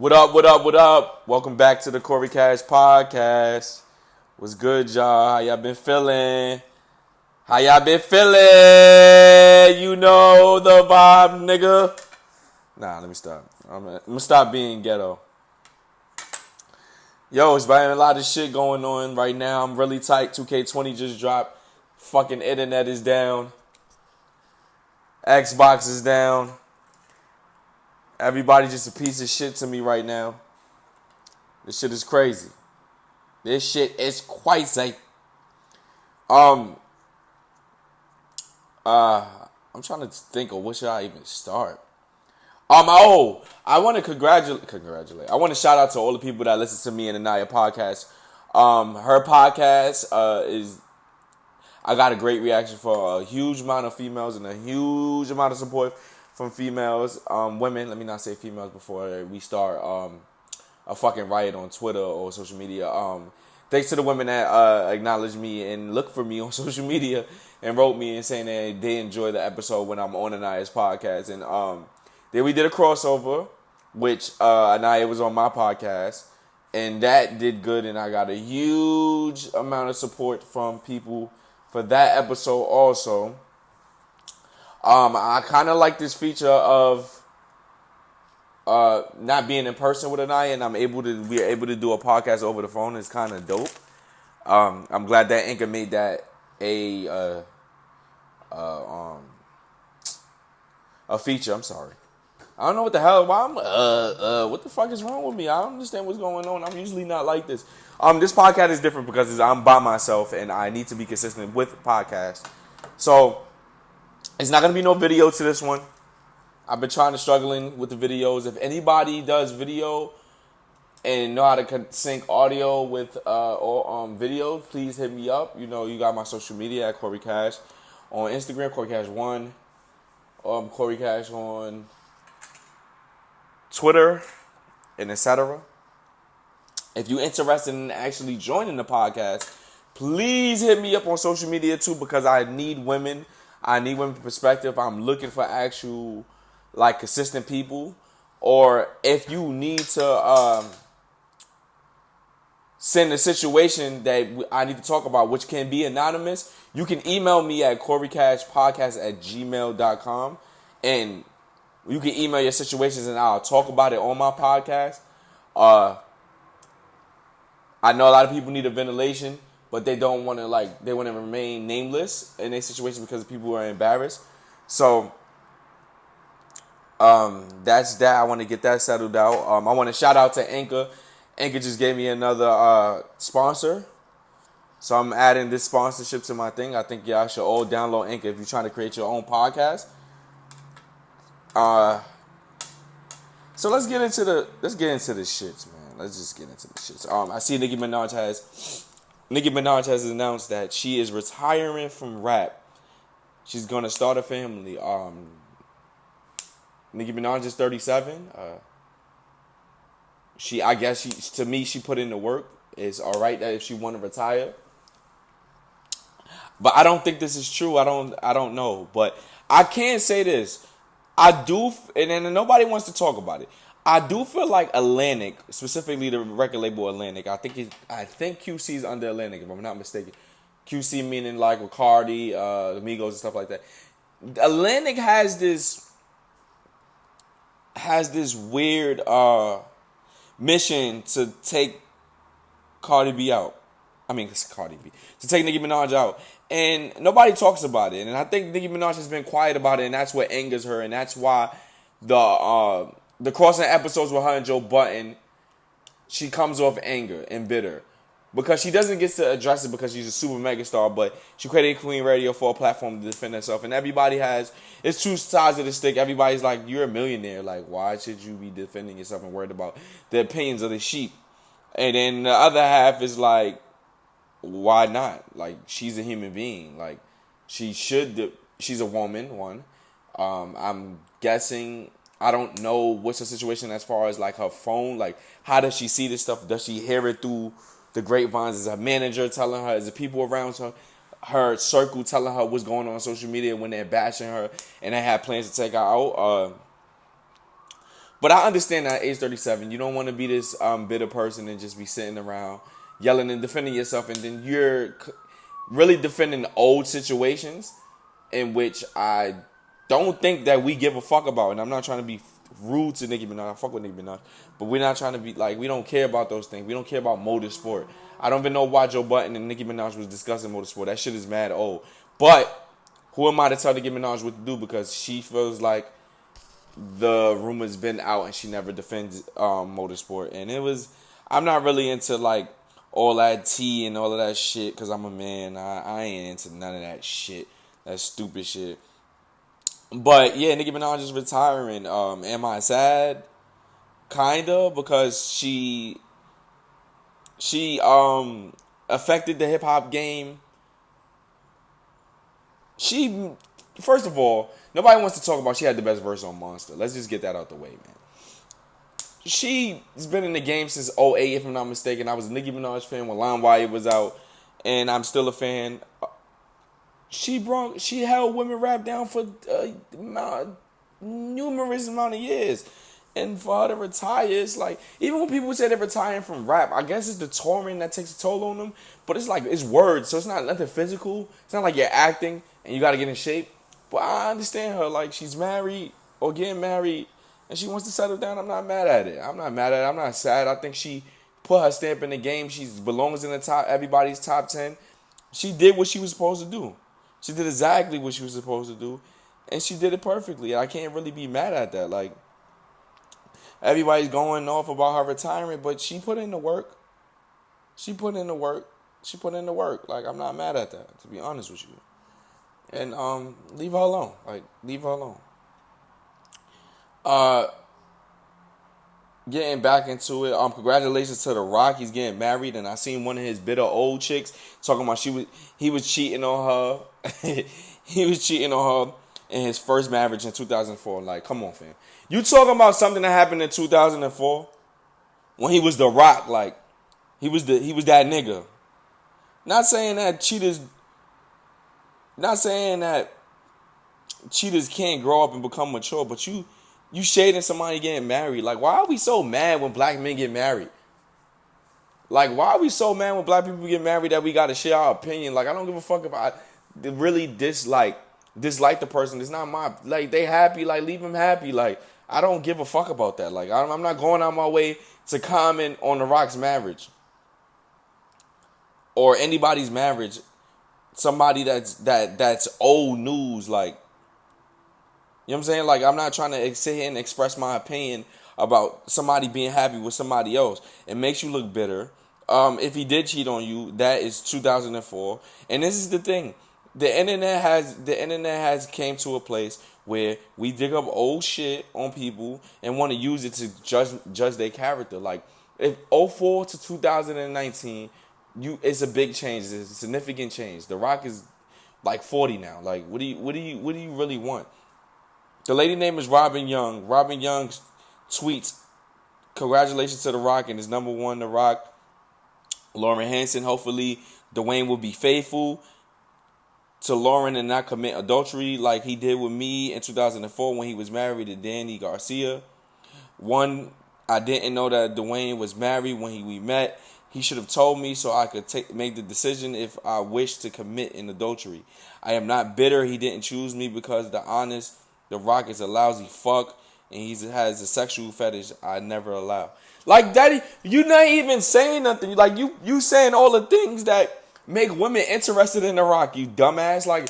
What up, what up, what up? Welcome back to the Corey Cash Podcast. What's good, y'all? How y'all been feeling? How y'all been feeling? You know the vibe, nigga. Nah, let me stop. I'm gonna stop being ghetto. Yo, it's been a lot of shit going on right now. I'm really tight. 2K20 just dropped. Fucking internet is down. Xbox is down. Everybody just a piece of shit to me right now. This shit is crazy. This shit is crazy. I'm trying to think of what should I even start. I want to congratulate. I want to shout out to all the people that listen to me and Anaya podcast. Her podcast is. I got a great reaction for a huge amount of females and a huge amount of support from females, women. Let me not say females before we start a fucking riot on Twitter or social media. Thanks to the women that acknowledged me and looked for me on social media and wrote me and saying that they enjoy the episode when I'm on Anaya's podcast. And then we did a crossover, which Anaya was on my podcast, and that did good. And I got a huge amount of support from people for that episode also. I kind of like this feature of not being in person with Anaya, and we're able to do a podcast over the phone. It's kind of dope. I'm glad that Anchor made that a feature. I'm sorry. I don't know what the hell. What the fuck is wrong with me? I don't understand what's going on. I'm usually not like this. This podcast is different because I'm by myself and I need to be consistent with podcasts. So it's not going to be no video to this one. I've been struggling with the videos. If anybody does video and know how to sync audio with or video, please hit me up. You know, you got my social media at Corey Cash. On Instagram, Corey Cash 1. Corey Cash on Twitter and etc. If you're interested in actually joining the podcast, please hit me up on social media too, because I need women. I need women's perspective. I'm looking for actual, consistent people. Or if you need to send a situation that I need to talk about, which can be anonymous, you can email me at CoreyCashPodcast@gmail.com. And you can email your situations and I'll talk about it on my podcast. I know a lot of people need a ventilation, but they don't want to they want to remain nameless in a situation because people are embarrassed. So that's that. I want to get that settled out. I want to shout out to Anchor. Anchor just gave me another sponsor. So I'm adding this sponsorship to my thing. I think y'all should all download Anchor if you're trying to create your own podcast. So let's get into the shits, man. Let's just get into the shits. I see Nicki Minaj has announced that she is retiring from rap. She's gonna start a family. Nicki Minaj is 37. She put in the work. It's all right that if she want to retire. But I don't think this is true. I don't know. But I can say this. I do, and nobody wants to talk about it. I do feel like Atlantic, specifically the record label Atlantic. I think QC is under Atlantic, if I'm not mistaken. QC meaning with Cardi, Amigos, and stuff like that. Atlantic has this weird mission to take Cardi B out. I mean, it's Cardi B. To take Nicki Minaj out. And nobody talks about it. And I think Nicki Minaj has been quiet about it, and that's what angers her. And that's why the crossing episodes with her and Joe Budden, she comes off anger and bitter. Because she doesn't get to address it because she's a super mega star, but she created Queen Radio for a platform to defend herself. And everybody it's two sides of the stick. Everybody's like, you're a millionaire. Why should you be defending yourself and worried about the opinions of the sheep? And then the other half is why not? She's a human being. She's a woman, one. I'm guessing, I don't know what's the situation as far as her phone. How does she see this stuff? Does she hear it through the grapevines? Is her manager telling her? Is the people around her circle telling her what's going on social media when they're bashing her and they have plans to take her out? But I understand that at age 37, you don't want to be this bitter person and just be sitting around yelling and defending yourself, and then you're really defending old situations in which I don't think that we give a fuck about. And I'm not trying to be rude to Nicki Minaj. I fuck with Nicki Minaj. But we're not trying to be like, we don't care about those things. We don't care about motorsport. I don't even know why Joe Budden and Nicki Minaj was discussing motorsport. That shit is mad old. But who am I to tell Nicki Minaj what to do? Because she feels like the rumor's been out and she never defends motorsport. And I'm not really into like all that tea and all of that shit because I'm a man. I ain't into none of that shit. That stupid shit. But yeah, Nicki Minaj is retiring. Am I sad? Kinda, because she affected the hip hop game. First of all, nobody wants to talk about she had the best verse on Monster. Let's just get that out the way, man. She's been in the game since '08, if I'm not mistaken. I was a Nicki Minaj fan when LimeWire was out, and I'm still a fan. She held women rap down for numerous amount of years. And for her to retire, it's like, even when people say they're retiring from rap, I guess it's the touring that takes a toll on them. But it's like, it's words, so it's not nothing physical. It's not like you're acting and you got to get in shape. But I understand her. Like, she's married or getting married and she wants to settle down. I'm not mad at it. I'm not sad. I think she put her stamp in the game. She belongs in the top, everybody's top 10. She did what she was supposed to do. She did exactly what she was supposed to do. And she did it perfectly. I can't really be mad at that. Like, everybody's going off about her retirement, but she put in the work. She put in the work. Like, I'm not mad at that, to be honest with you. And leave her alone. Like, leave her alone. Getting back into it. Congratulations to The Rock. He's getting married, and I seen one of his bitter old chicks talking about he was cheating on her. He was cheating on her in his first marriage in 2004. Like, come on, fam. You talking about something that happened in 2004 when he was The Rock? Like, he was that nigga. Not saying that cheaters can't grow up and become mature, but you shading somebody getting married. Like, why are we so mad when black men get married? Like, why are we so mad when black people get married that we got to share our opinion? Like, I don't give a fuck if I really dislike the person. It's not my, like, they happy, like, leave them happy. Like, I don't give a fuck about that. Like, I'm not going out my way to comment on The Rock's marriage or anybody's marriage. Somebody that's old news. Like, you know what I'm saying? Like, I'm not trying to sit here and express my opinion about somebody being happy with somebody else. It makes you look bitter. If he did cheat on you, that is 2004. And this is the thing. The internet has came to a place where we dig up old shit on people and want to use it to judge their character. Like, if '04 to 2019, it's a big change. It's a significant change. The Rock is like 40 now. Like, what do you really want? The lady name is Robin Young. Robin Young tweets, "Congratulations to The Rock and his number one, The Rock, Lauren Hanson. Hopefully, Dwayne will be faithful to Lauren and not commit adultery like he did with me in 2004 when he was married to Danny Garcia. One, I didn't know that Dwayne was married when we met. He should have told me so I could make the decision if I wish to commit an adultery. I am not bitter. He didn't choose me because The Rock is a lousy fuck and he has a sexual fetish I never allow." Like, daddy, you not even saying nothing. Like, you saying all the things that make women interested in The Rock, you dumbass. Like,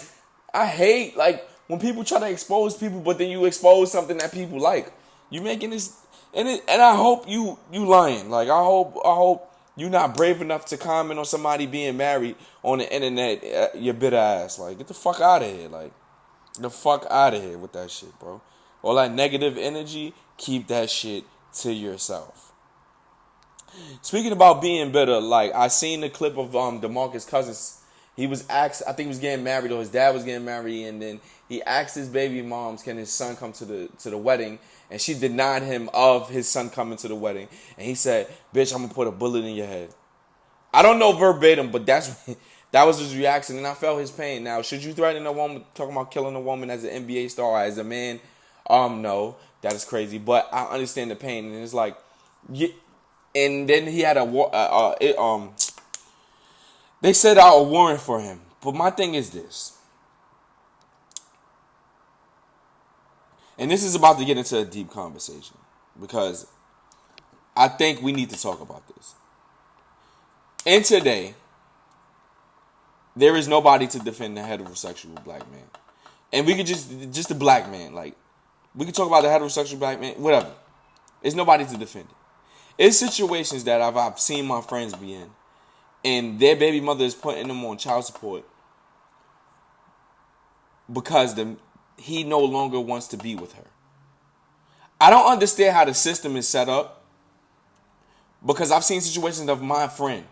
I hate, like, when people try to expose people, but then you expose something that people like. You making this, and I hope you lying. Like, I hope you not brave enough to comment on somebody being married on the internet. Your bitter ass. Like, get the fuck out of here. Like, get the fuck out of here with that shit, bro. All that negative energy, keep that shit to yourself. Speaking about being bitter, like, I seen the clip of DeMarcus Cousins. He was asked, I think he was getting married, or his dad was getting married, and then he asked his baby moms, can his son come to the wedding? And she denied him of his son coming to the wedding. And he said, "Bitch, I'm gonna put a bullet in your head." I don't know verbatim, but that was his reaction, and I felt his pain. Now, should you threaten a woman, talking about killing a woman as an NBA star, as a man? No. That is crazy, but I understand the pain, and it's like, and then he had they set out a warrant for him. But my thing is this, and this is about to get into a deep conversation because I think we need to talk about this. And today, there is nobody to defend the heterosexual black man, and we could just a black man, like. We can talk about the heterosexual black man, whatever. There's nobody to defend it. It's situations that I've seen my friends be in, and their baby mother is putting them on child support because he no longer wants to be with her. I don't understand how the system is set up because I've seen situations of my friend.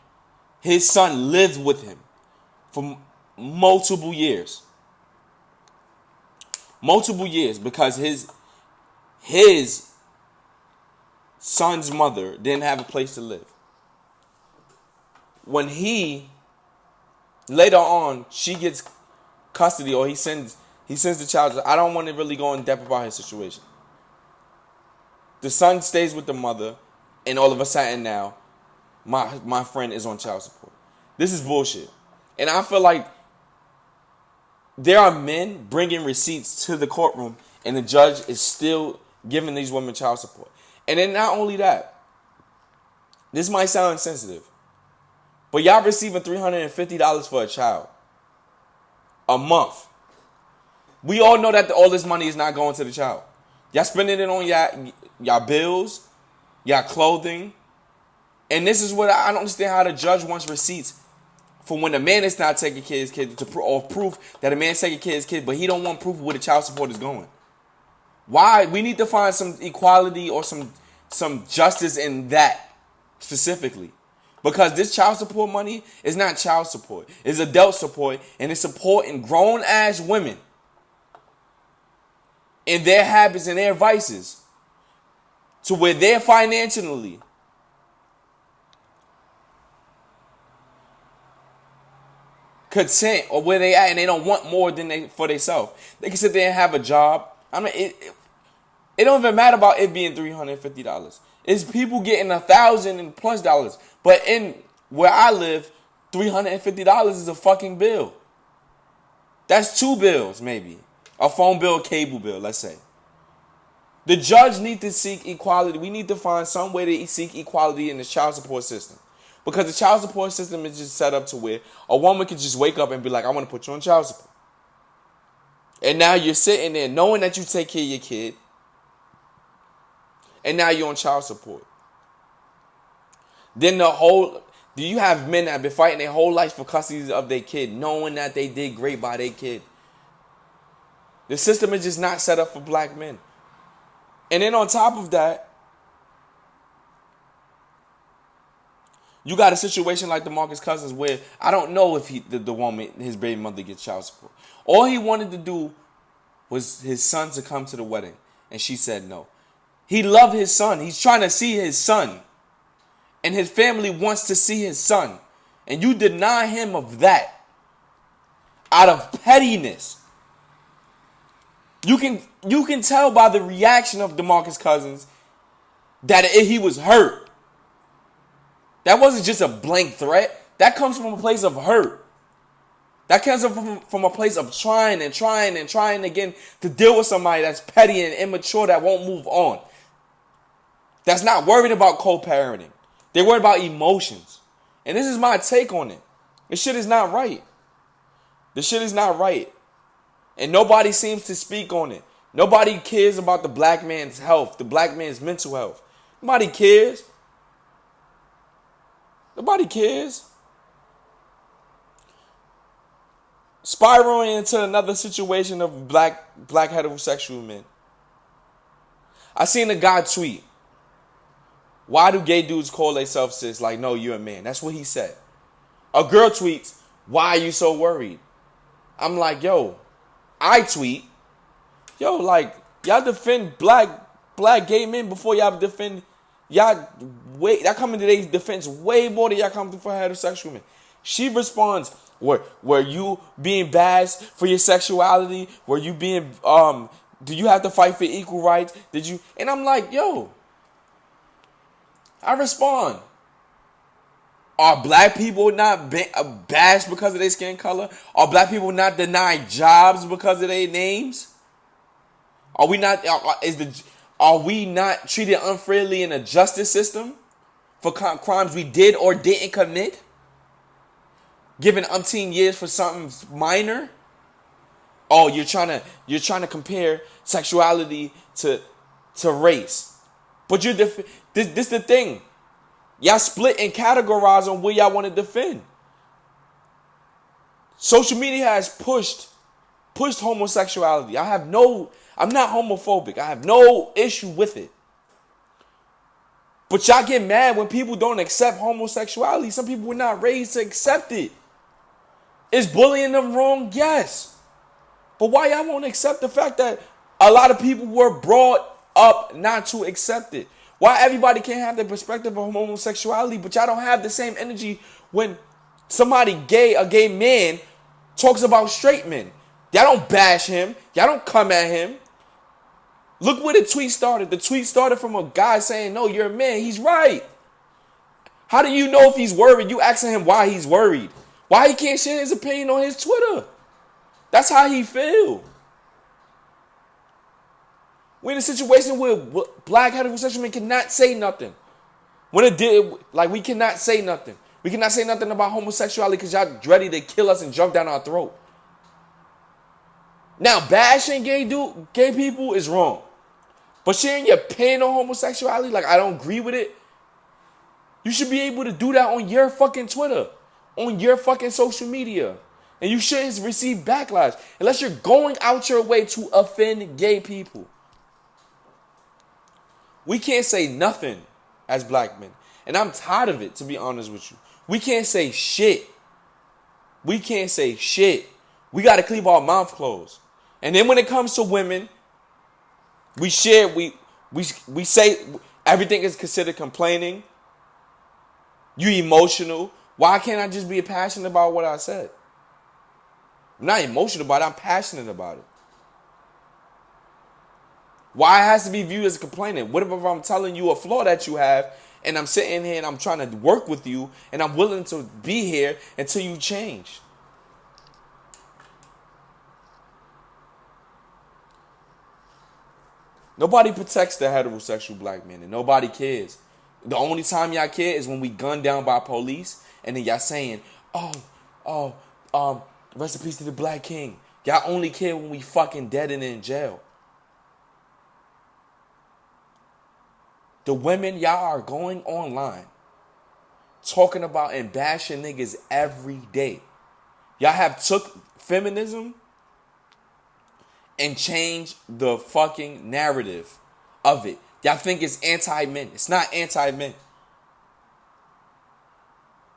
His son lived with him for multiple years. Multiple years because his son's mother didn't have a place to live. When later on she gets custody or he sends the child. I don't want to really go in depth about his situation. The son stays with the mother, and all of a sudden now, my friend is on child support. This is bullshit, and I feel like there are men bringing receipts to the courtroom, and the judge is still giving these women child support. And then not only that, this might sound insensitive, but y'all receiving $350 for a child a month. We all know that all this money is not going to the child. Y'all spending it on y'all bills, y'all clothing. And this is what I don't understand, how the judge wants receipts for when the man is not taking care of his kid, or proof that a man's taking care of his kid, but he don't want proof of where the child support is going. Why? We need to find some equality or some justice in that specifically. Because this child support money is not child support. It's adult support, and it's supporting grown-ass women in their habits and their vices to where they're financially content, or where they at, and they don't want more than for themselves. They can sit there and have a job. I mean, it don't even matter about it being $350. It's people getting $1,000 and plus dollars. But in where I live, $350 is a fucking bill. That's 2 bills, maybe. A phone bill, a cable bill, let's say. The judge needs to seek equality. We need to find some way to seek equality in the child support system. Because the child support system is just set up to where a woman can just wake up and be like, I want to put you on child support. And now you're sitting there knowing that you take care of your kid. And now you're on child support. Then do you have men that have been fighting their whole life for custody of their kid, knowing that they did great by their kid? The system is just not set up for black men. And then on top of that, you got a situation like DeMarcus Cousins where I don't know if the woman, his baby mother, gets child support. All he wanted to do was his son to come to the wedding, and she said no. He loved his son. He's trying to see his son. And his family wants to see his son. And you deny him of that out of pettiness. You can tell by the reaction of DeMarcus Cousins that he was hurt. That wasn't just a blank threat. That comes from a place of hurt. That comes from a place of trying again to deal with somebody that's petty and immature that won't move on. That's not worried about co-parenting. They're worried about emotions. And this is my take on it. This shit is not right. This shit is not right. And nobody seems to speak on it. Nobody cares about the black man's health, the black man's mental health. Nobody cares. Nobody cares. Spiraling into another situation of black heterosexual men. I seen a guy tweet, why do gay dudes call themselves cis? Like, no, you're a man. That's what he said. A girl tweets, why are you so worried? I'm like, yo, I tweet, yo, like, y'all defend black gay men before y'all defend, y'all come into their defense way more than y'all come for heterosexual men. She responds, were you being bashed for your sexuality? Were you being Do you have to fight for equal rights? Did you? And I'm like, yo, I respond. Are black people not bashed because of their skin color? Are black people not denied jobs because of their names? Are we not? Are we not treated unfairly in the justice system for crimes we did or didn't commit? Given umpteen years for something minor? Oh, you're trying to compare sexuality to race, but this the thing. Y'all split and categorize on what y'all want to defend. Social media has pushed homosexuality. I'm not homophobic. I have no issue with it. But y'all get mad when people don't accept homosexuality. Some people were not raised to accept it. Is bullying them wrong? Yes. But why y'all won't accept the fact that a lot of people were brought up not to accept it? Why everybody can't have the perspective of homosexuality, but y'all don't have the same energy when somebody a gay man, talks about straight men. Y'all don't bash him. Y'all don't come at him. Look where the tweet started. The tweet started from a guy saying, no, you're a man. He's right. How do you know if he's worried? You asking him why he's worried. Why he can't share his opinion on his Twitter. That's how he feel. We're in a situation where black heterosexual men cannot say nothing. We cannot say nothing. We cannot say nothing about homosexuality because y'all ready to kill us and jump down our throat. Now, bashing gay people is wrong. But sharing your opinion on homosexuality, like I don't agree with it, you should be able to do that on your fucking Twitter, on your fucking social media. And you shouldn't receive backlash unless you're going out your way to offend gay people. We can't say nothing as black men. And I'm tired of it, to be honest with you. We can't say shit. We can't say shit. We got to keep our mouth closed. And then when it comes to women, we say everything is considered complaining. You emotional. Why can't I just be passionate about what I said? I'm not emotional about it. I'm passionate about it. Why it has to be viewed as complaining? What if I'm telling you a flaw that you have and I'm sitting here and I'm trying to work with you and I'm willing to be here until you change? Nobody protects the heterosexual black men and nobody cares. The only time y'all care is when we gunned down by police and then y'all saying, rest in peace to the black king. Y'all only care when we fucking dead and in jail. The women, y'all are going online talking about and bashing niggas every day. Y'all have took feminism and changed the fucking narrative of it. Y'all think it's anti-men. It's not anti-men.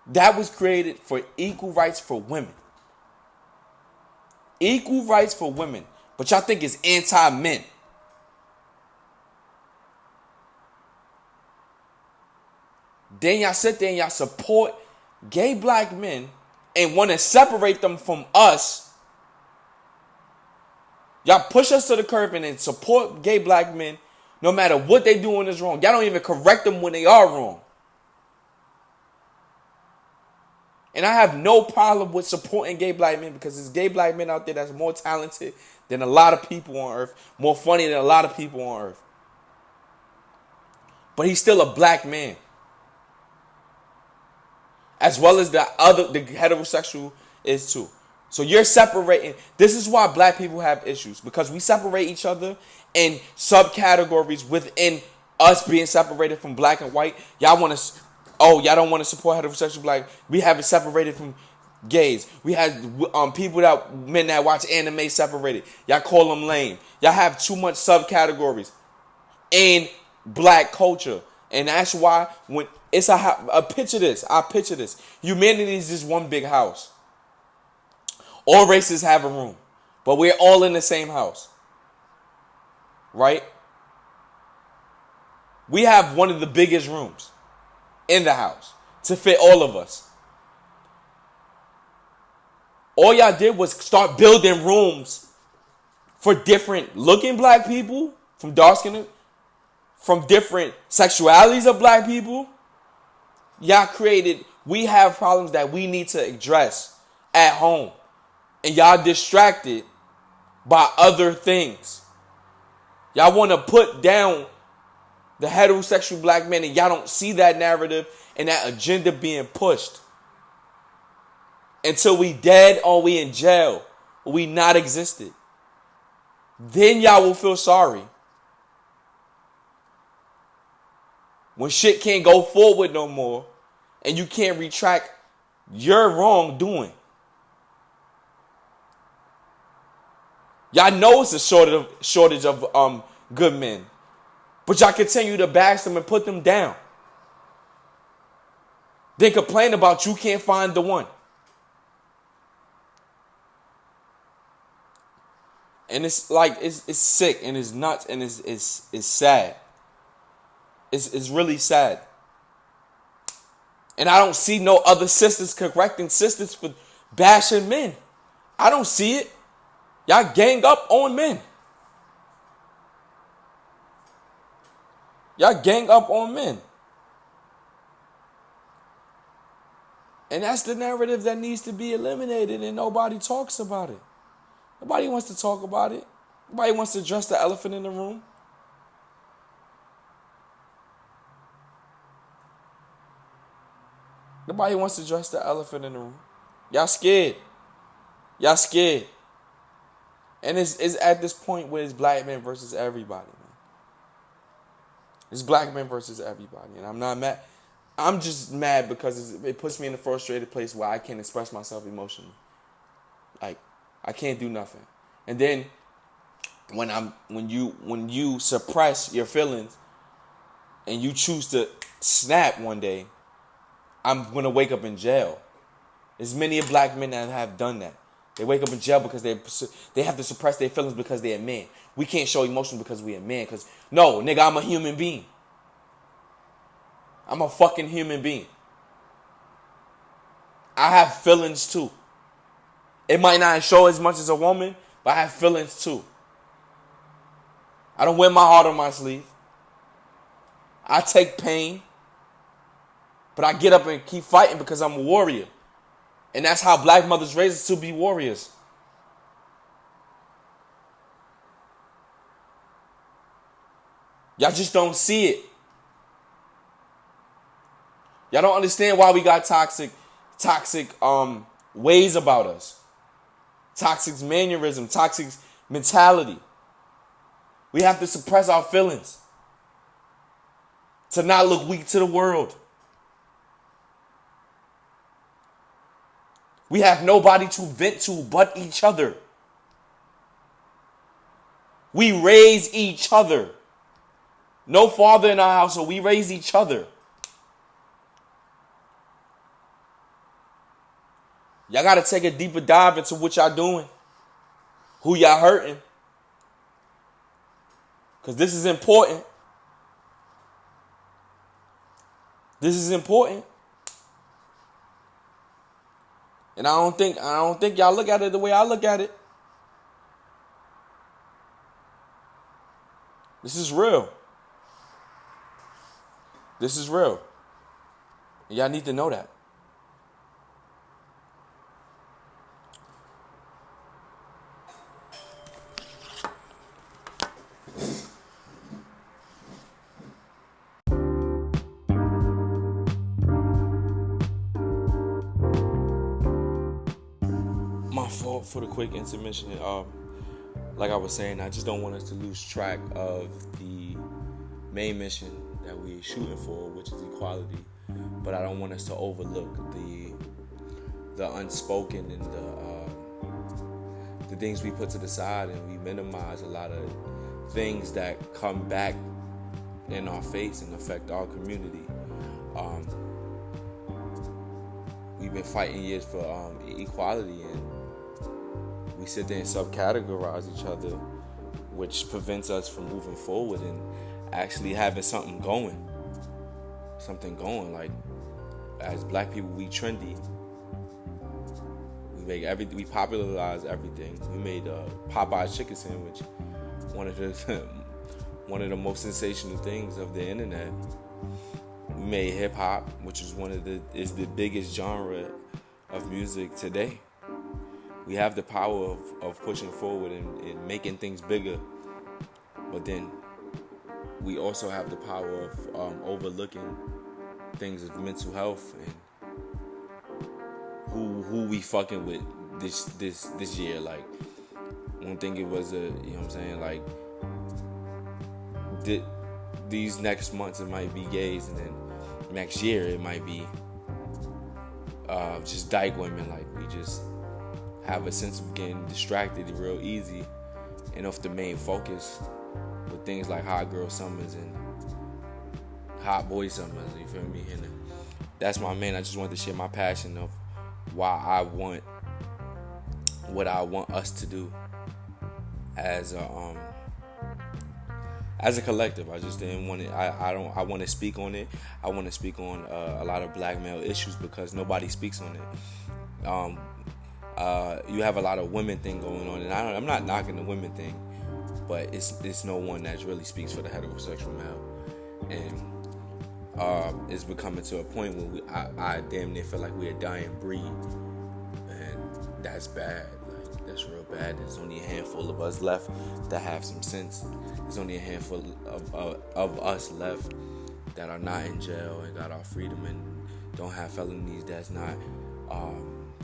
That was created for equal rights for women. Equal rights for women. But y'all think it's anti-men. Then y'all sit there and y'all support gay black men and want to separate them from us. Y'all push us to the curb and then support gay black men no matter what they doing is wrong. Y'all don't even correct them when they are wrong. And I have no problem with supporting gay black men because there's gay black men out there that's more talented than a lot of people on earth, more funny than a lot of people on earth. But he's still a black man. As well as the heterosexual is too. So you're separating. This is why black people have issues. Because we separate each other in subcategories within us being separated from black and white. Y'all don't want to support heterosexual black. We have it separated from gays. We have men that watch anime separated. Y'all call them lame. Y'all have too much subcategories in black culture. And that's why when it's a picture this. I picture this. Humanity is just one big house. All races have a room. But we're all in the same house. Right? We have one of the biggest rooms in the house to fit all of us. All y'all did was start building rooms for different looking black people, from dark skin, from different sexualities of black people. We have problems that we need to address at home. And y'all distracted by other things. Y'all want to put down the heterosexual black man, and y'all don't see that narrative and that agenda being pushed. Until we dead or we in jail or we not existed. Then y'all will feel sorry. When shit can't go forward no more and you can't retract your wrongdoing. Y'all know it's a shortage of good men. But y'all continue to bash them and put them down. Then complain about you can't find the one. And it's like, it's sick and it's nuts and it's sad. It's really sad. And I don't see no other sisters correcting sisters for bashing men. I don't see it. Y'all gang up on men. Y'all gang up on men. And that's the narrative that needs to be eliminated, and nobody talks about it. Nobody wants to talk about it. Nobody wants to address the elephant in the room. Nobody wants to address the elephant in the room. Y'all scared. Y'all scared. And it's at this point where it's black men versus everybody, man. It's black men versus everybody. And I'm not mad. I'm just mad because it puts me in a frustrated place where I can't express myself emotionally. Like, I can't do nothing. And then when you suppress your feelings and you choose to snap one day, I'm gonna wake up in jail. There's many black men that have done that. They wake up in jail because they have to suppress their feelings because they're men. We can't show emotion because we're men. Because no, nigga, I'm a human being. I'm a fucking human being. I have feelings too. It might not show as much as a woman, but I have feelings too. I don't wear my heart on my sleeve. I take pain. But I get up and keep fighting because I'm a warrior. And that's how black mothers raise us, to be warriors. Y'all just don't see it. Y'all don't understand why we got toxic ways about us. Toxic mannerism, toxic mentality. We have to suppress our feelings to not look weak to the world. We have nobody to vent to but each other. We raise each other. No father in our house, so we raise each other. Y'all got to take a deeper dive into what y'all doing. Who y'all hurting. Because this is important. This is important. And I don't think y'all look at it the way I look at it. This is real. This is real. And y'all need to know that. My fault for the quick intermission. Like I was saying, I just don't want us to lose track of the main mission that we're shooting for, which is equality. But I don't want us to overlook the unspoken and the things we put to the side, and we minimize a lot of things that come back in our face and affect our community. We've been fighting years for equality, and we sit there and subcategorize each other, which prevents us from moving forward and actually having something going. Like, as black people, we trendy. We elevate everything. We popularized everything. We made Popeye's chicken sandwich one of the one of the most sensational things of the internet. We made hip hop, which is is the biggest genre of music today. We have the power of pushing forward and making things bigger, but then we also have the power of overlooking things of mental health and who we fucking with this year. Like, I don't think it was you know what I'm saying, like these next months it might be gays, and then next year it might be just dyke women. Like, we just have a sense of getting distracted real easy and off the main focus with things like hot girl summers and hot boy summers, you feel me? And that's my man. I just wanted to share my passion of why I want what I want us to do as a collective. I just didn't want it. I want to speak on it. I want to speak on a lot of black male issues because nobody speaks on it. You have a lot of women thing going on, and I'm not knocking the women thing, but it's no one that really speaks for the heterosexual male, and it's becoming to a point where I damn near feel like we're a dying breed, and that's bad. Like, that's real bad. There's only a handful of us left that have some sense. There's only a handful of us left that are not in jail and got our freedom and don't have felonies that's not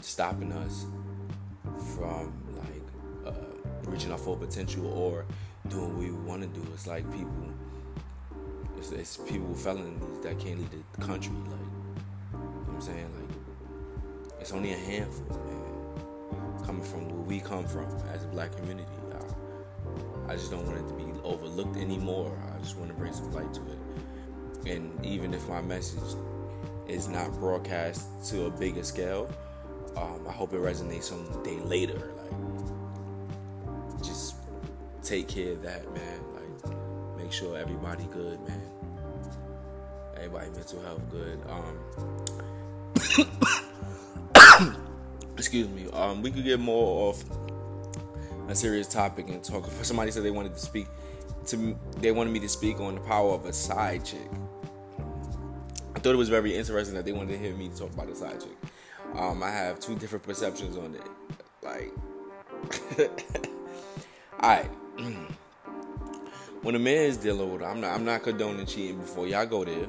stopping us from like reaching our full potential or doing what we want to do. It's like it's people with felonies that can't lead the country. Like, you know what I'm saying? Like, it's only a handful, man. Coming from where we come from as a black community, I just don't want it to be overlooked anymore. I just want to bring some light to it. And even if my message is not broadcast to a bigger scale, I hope it resonates some day later. Like, just take care of that, man. Like, make sure everybody good, man. Everybody mental health good. Excuse me. We could get more of a serious topic and talk. Somebody said they wanted me to speak on the power of a side chick. I thought it was very interesting that they wanted to hear me talk about a side chick. I have two different perceptions on it. Like, alright. When a man is dealing with, I'm not condoning cheating before y'all go there.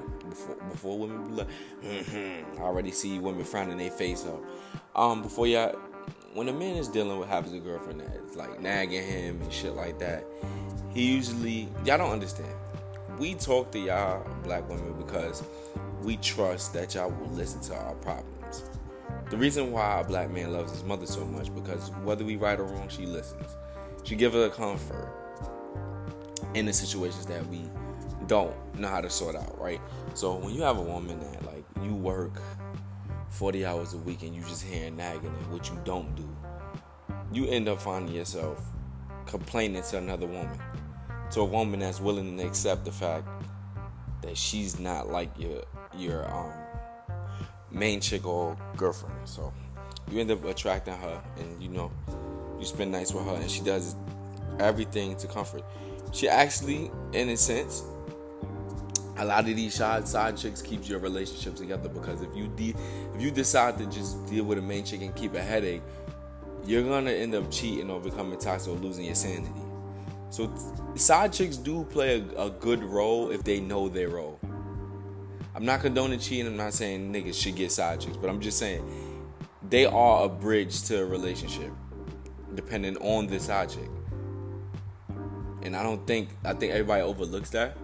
Before women be like, I already see women frowning their face up. Before y'all, when a man is dealing with having a girlfriend that's like nagging him and shit like that, he usually, y'all don't understand. We talk to y'all black women because we trust that y'all will listen to our problems. The reason why a black man loves his mother so much, because whether we right or wrong, she listens. She gives her comfort in the situations that we don't know how to sort out, right? So when you have a woman that, like, you work 40 hours a week and you just hear nagging and what you don't do, you end up finding yourself complaining to another woman, to a woman that's willing to accept the fact that she's not like your main chick or girlfriend. So you end up attracting her, and you spend nights with her, and she does everything to comfort. She actually, in a sense, a lot of these side chicks keeps your relationship together, because if you decide to just deal with a main chick and keep a headache, you're gonna end up cheating or becoming toxic or losing your sanity. So side chicks do play a good role if they know their role. I'm not condoning cheating. I'm not saying niggas should get side chicks, but I'm just saying they are a bridge to a relationship, depending on the side chick. And I think everybody overlooks that.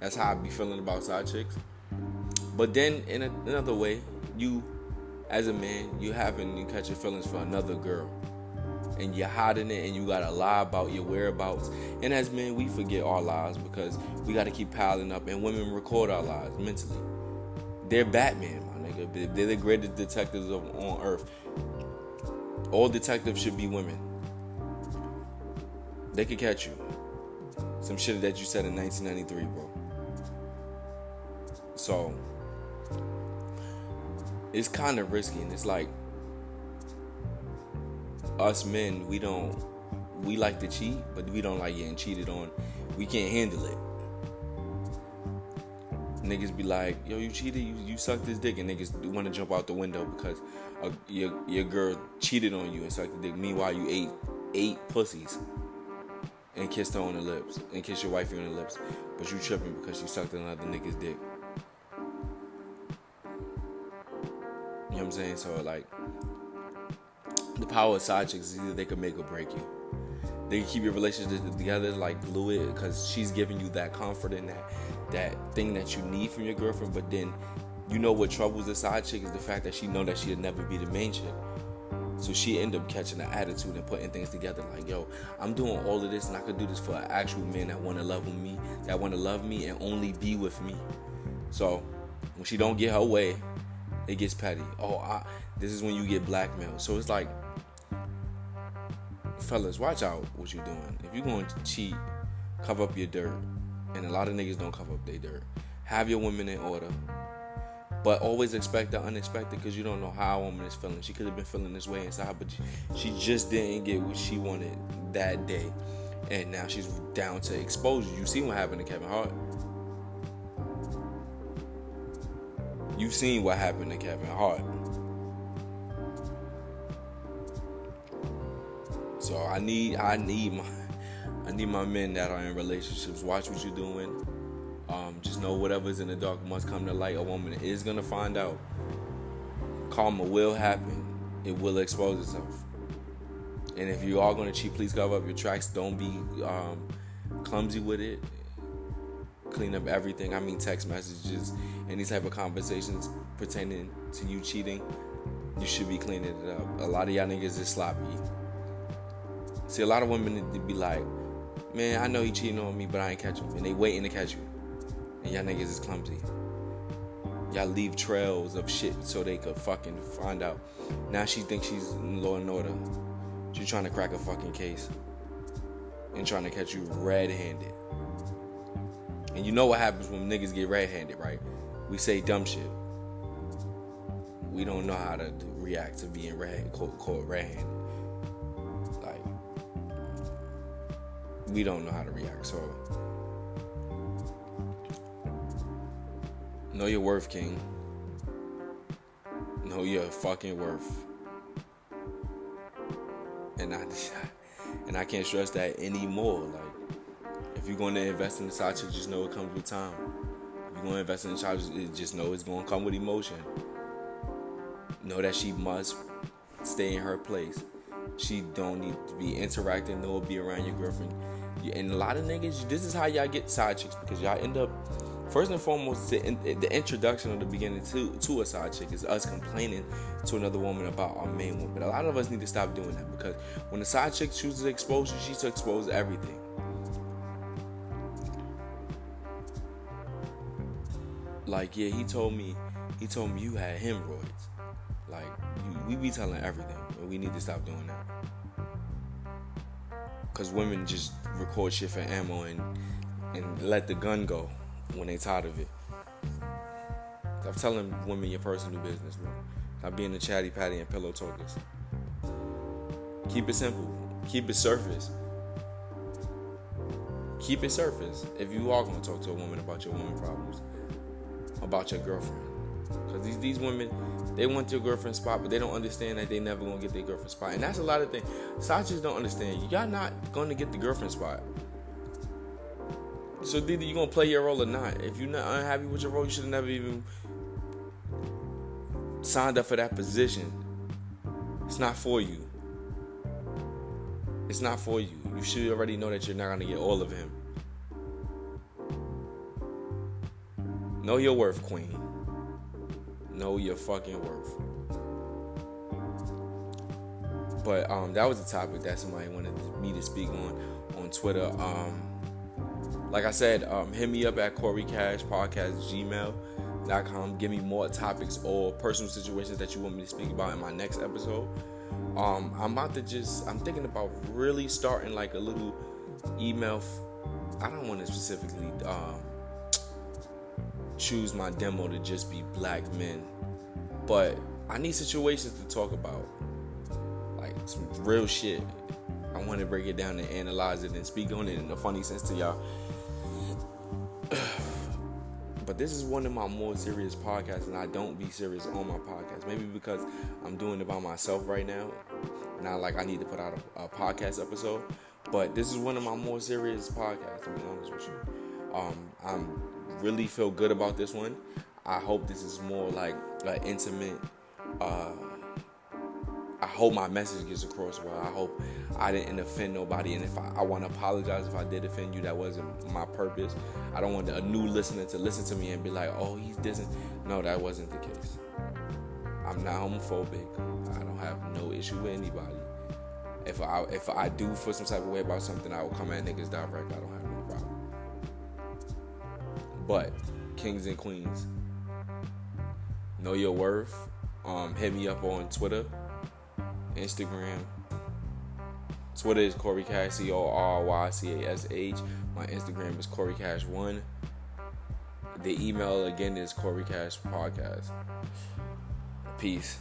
That's how I be feeling about side chicks. But then in another way, you as a man, you catch your feelings for another girl, and you're hiding it, and you gotta lie about your whereabouts. And as men, we forget our lies because we gotta keep piling up, and women record our lies mentally. They're Batman, my nigga. They're the greatest detectives on earth. All detectives should be women. They could catch you. Some shit that you said in 1993, bro. So it's kind of risky, and it's like, us men, we like to cheat, but we don't like getting cheated on. We can't handle it. Niggas be like, yo, you cheated, you sucked this dick, and niggas want to jump out the window because your girl cheated on you and sucked the dick. Meanwhile, you ate 8 pussies and kissed her on the lips and kissed your wifey on the lips, but you tripping because you sucked another nigga's dick. You know what I'm saying? So like, the power of side chicks is either they could make or break you. They can keep your relationship together, like glue it, because she's giving you that comfort and that thing that you need from your girlfriend. But then, you know what troubles the side chick is the fact that she know that she'll never be the main chick. So she end up catching an attitude and putting things together like, yo, I'm doing all of this and I could do this for an actual man that want to love me, that want to love me and only be with me. So when she don't get her way, it gets petty. This is when you get blackmailed. So it's like, fellas, watch out what you're doing. If you're going to cheat, cover up your dirt. And a lot of niggas don't cover up their dirt. Have your women in order. But always expect the unexpected, because you don't know how a woman is feeling. She could have been feeling this way inside, but she just didn't get what she wanted that day. And now she's down to exposure. You see what happened to Kevin Hart. You've seen what happened to Kevin Hart. So I need my men that are in relationships. Watch what you're doing. Just know whatever's in the dark must come to light. A woman is gonna find out. Karma will happen. It will expose itself. And if you are gonna cheat, please cover up your tracks. Don't be clumsy with it. Clean up everything. I mean, text messages, any type of conversations pertaining to you cheating, you should be cleaning it up. A lot of y'all niggas is sloppy. See, a lot of women be like, man, I know he cheating on me, but I ain't catch him. And they waiting to catch you. And y'all niggas is clumsy. Y'all leave trails of shit so they could fucking find out. Now she thinks she's in law and order. She's trying to crack a fucking case. And trying to catch you red-handed. And you know what happens when niggas get red-handed, right? We say dumb shit. We don't know how to react to being caught red-handed. Like, we don't know how to react. So, know your worth, king. Know your fucking worth. And I can't stress that anymore. Like, if you're going to invest in the side chick, just know it comes with time. If you're going to invest in the child, just know it's going to come with emotion. Know that she must stay in her place. She don't need to be interacting nor be around your girlfriend. And a lot of niggas, this is how y'all get side chicks, because y'all end up, first and foremost, the introduction of the beginning to a side chick is us complaining to another woman about our main woman. But a lot of us need to stop doing that, because when the side chick chooses exposure, she's to expose everything. Like, yeah, he told me you had hemorrhoids. Like, we be telling everything, and we need to stop doing that. Because women just record shit for ammo and let the gun go when they tired of it. Stop telling women your personal business, bro. Stop being the chatty patty and pillow talkers. Keep it simple. Keep it surface. Keep it surface. If you are going to talk to a woman about your woman problems, about your girlfriend. Because these women, they want your girlfriend spot, but they don't understand that they never going to get their girlfriend spot. And that's a lot of things. Side chicks don't understand. Y'all not going to get the girlfriend spot. So either you're going to play your role or not. If you're not unhappy with your role, you should have never even signed up for that position. It's not for you. It's not for you. You should already know that you're not going to get all of him. Know your worth, queen. Know your fucking worth. But that was a topic that somebody wanted me to speak on Twitter. Like I said, hit me up at CoreyCashPodcast@gmail.com. Give me more topics or personal situations that you want me to speak about in my next episode. I'm thinking about really starting like a little email. I don't want to specifically choose my demo to just be black men, but I need situations to talk about, like some real shit. I want to break it down and analyze it and speak on it in a funny sense to y'all. But this is one of my more serious podcasts, and I don't be serious on my podcast. Maybe because I'm doing it by myself right now. Not like I need to put out a podcast episode. But this is one of my more serious podcasts, to be honest with you. I really feel good about this one. I hope this is more like an intimate. I hope my message gets across well. I hope I didn't offend nobody. And if I want to apologize if I did offend you, that wasn't my purpose. I don't want a new listener to listen to me and be like, oh, he's dissing. No, that wasn't the case. I'm not homophobic. I don't have no issue with anybody. If I do feel some type of way about something, I will come at niggas direct. I don't have no problem. But, kings and queens, know your worth. Hit me up on Twitter, Instagram. Twitter is Corey Cash, CORYCASH. My Instagram is CoreyCash1. The email again is CoreyCashPodcast. Peace.